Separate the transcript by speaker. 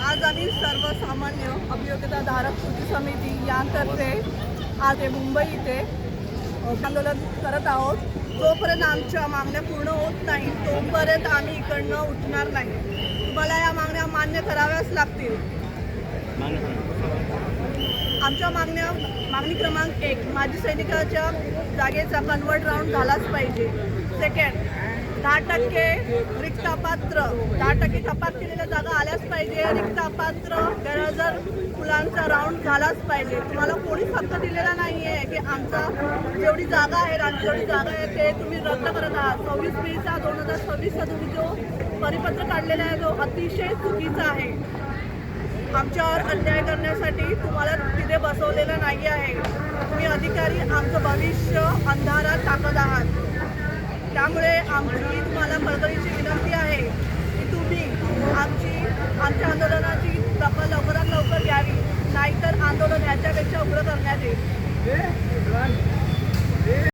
Speaker 1: आज आम्ही सर्वसामान्य अभियोग्यताधारक कृती समिती यांतर्फे आज मुंबई इथे आंदोलन करत आहोत। जोपर्यंत आमच्या मागण्या पूर्ण होत नाही तोपर्यंत आम्ही इकडनं उठणार नाही। तुम्हाला या मागण्या मान्य कराव्याच लागतील। आमच्या मागणी क्रमांक 1, माजी सैनिकाच्या जागेचा कन्वर्ट राऊंड झालाच पाहिजे। सेकंड, 10% रिक्त अपात्र 10% कपात केलेल्या जागा आल्याच पाहिजे। रिक्त अपात्र गैरहजर मुलांचा राऊंड झालाच पाहिजे। तुम्हाला कोणीच हक्क दिलेला नाही आहे की आमचा जेवढी जागा आहे जेवढी जागा आहे ते तुम्ही रद्द करत आहात। 26/2026 तुम्ही जो परिपत्र काढलेला आहे तो अतिशय चुकीचा आहे। आमच्यावर अन्याय करण्यासाठी तुम्हाला तिथे बसवलेलं नाही आहे। तुम्ही अधिकारी आमचं भविष्य अंधारात टाकत आहात। त्यामुळे आमची तुम्हाला कळकळीची विनंती आहे की तुम्ही आमच्या आंदोलनाची दखल लवकरात लवकर घ्यावी, नाहीतर आंदोलन याच्यापेक्षा उग्र करण्यात येईल।